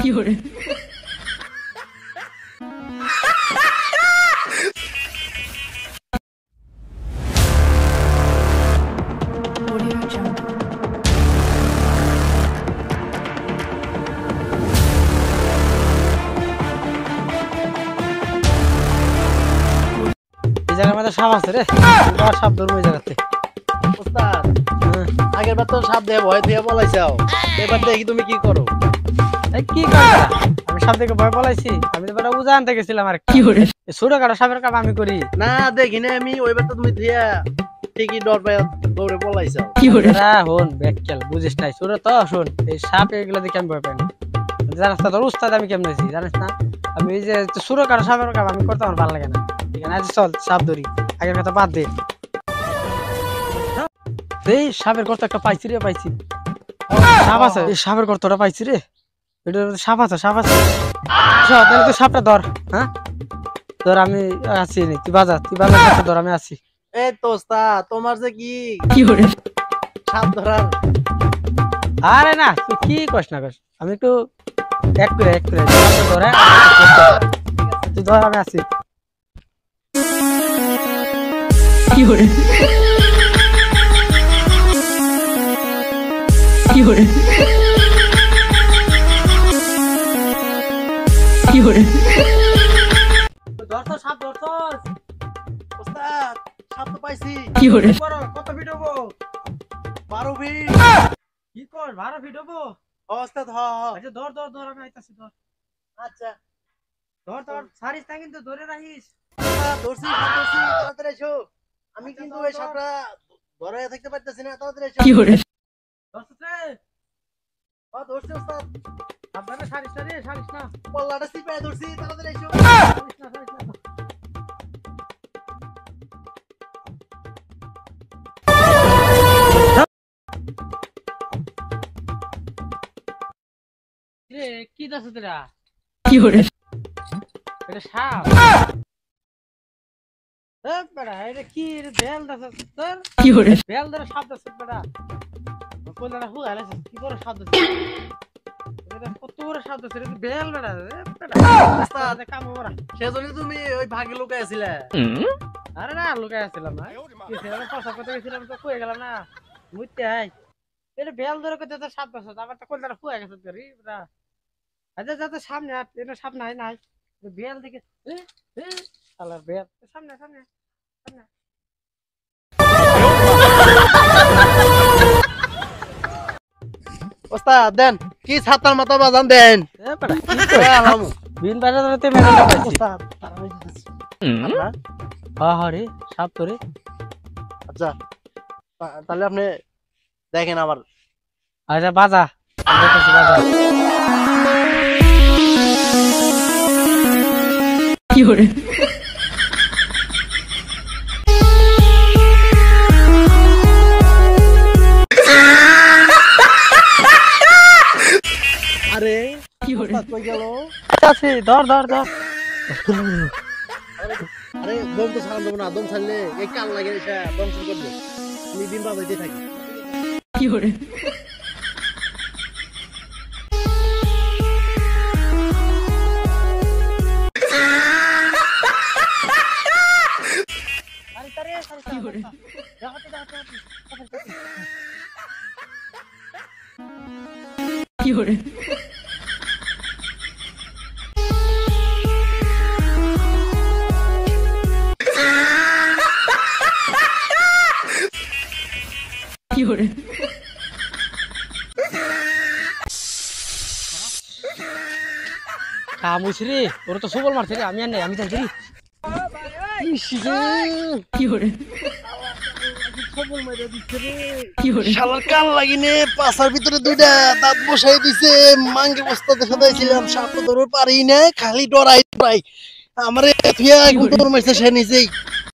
এই জায়গার মধ্যে সাপ আছে রে, সাপ ধরবো এই জায়গাতে। আগের বার তো সাপ দিয়ে ভয় দিয়ে বলাইছাও, এবার দেখি তুমি কি করো। কি করবা? আমি সাপ দেখে ভয় পলাইছি? আমি তো বেটা উজান থেকে গেছিলাম। আর কি করে ছোট কাটা সাপের কাম আমি করি না, দেখি না আমি। ওইবার তো তুমি দিয়া ঠিকই ডর পায় দৌড়ে পলাইছাও। কি করে হন ব্যাককেল বুঝিস নাই ছোট তো। শোন, এই সাপ এগুলো দেখে আমি ভয় পাই না। জানিস না তোর উস্তাদ আমি কেমন আছি জানিস না? আমি এই যে ছোট কাটা সাপের কাম আমি করতে আমার ভালো লাগে না। ঠিক আছে, আজ চল সাপ ধরি, আগের কথা বাদ দে। এই সাপের গর্ত একটা পাইছি রে, পাইছি সাপ আছে। এই সাপের গর্তটা পাইছি রে, এটা সাপ আছে, সাপ আছে। তাহলে তুই সাপটা ধর। হ্যাঁ ধর, আমি আছি। তুই বাজা, তুই বাজা ধর, আমি আছি। এই তো ওস্তাদ, তোমার যে কি সাপ ধরার। আরে না, তুই কি কস না কস, আমি একটু এক করে ধরে তুই ধর, আমি আছি। কি করে কি করে কি করে ধরছ সাপ ধরছ? ওস্তাদ সাপ তো পাইছি। কি করে কত ফিট হবো? 12 ফিট। কি কর 12 ফিট হবো? ওস্তাদ হ হ। আচ্ছা ধর ধর ধর, আমি আইতাছি। ধর আচ্ছা ধর ধর, ছাড়িস না কিন্তু, ধরে রাখিস। ধরছি, তাড়াতাড়ি এসো। আমি কিন্তু এই সাপটা ধরে থাকতে পারতেছি না, তাড়াতাড়ি এসো। কি করে ধরছিস রে? ধরছি ওস্তাদ। সাবধানে ছাড়িস না রে, ছাড়িস না। পল্লাটা চিপায় ধরছি, তাড়াতাড়ি এসো। ছাড়িস না, ছাড়িস না। রে কি দাস তোরা? কি করে এটা সাপ? এ বেটা, এটা কি রে? বেল দাস তোর? কি করে বেল ধরে সাপ দাস বেটা? কোলাটা হুয়ালাস কি করে সাপ দাস? এটা কত বড় সাপ দাস রে? বেল বেটা, এ বেটা ওস্তাদ কাম ওরা। সেজন্য তুমি ওই ভাগে লুকায় আছিলে। আরে না, লুকাই আসছিলাম না। কি ছিল না, কথা কথা গেছিলাম তো কই গেলাম না। মুইতে আই এটা বেল ধরে কত তো সাপ দাস, আবার তো কোলাটা হুয়া গেছে তোর রে বেটা। আচ্ছা যা, সামনে আর এটা সাপ নাই নাই। বেল দিকে শালার বেল, সামনে সামনে সামনে। ওস্তাদ দেন, কি ছাতার মাথা বাজান দেন। এ বেটা কি কই আলামু বিন বাজাতে মেরে না পাইছি। ওস্তাদ আপনার? হ্যাঁ হ্যাঁ রে, সাপ তো রে। আচ্ছা তাহলে আপনি দেখেন আবার। আচ্ছা বাজা, দেখতেছি বাজা। কি করে আরে কি করে কই গেল? আছে, ধর ধর ধর। আরে দম তো ছাড়ান দেবো না, দম ছাড়লে এই কাল লাগে দম শুরু করবো। আমি দিন বাজাইতে থাকি। কি করে কি করে কি করে কি করে কাম হইছে রে, ওরা তো সবল মারছে রে। আমি আর নাই, আমি জানি কি করে কি করে শালার কান লাগিনে পাছার ভিতরে দুইটা দাঁত বসাই দিছে। মাঙ্গে বস্তা দেখা দিয়েছিলাম, সাপ তো ধরতে পারি না, খালি ডরাই। আমারে থিয়া দৌড় মারছে সে নিজেই।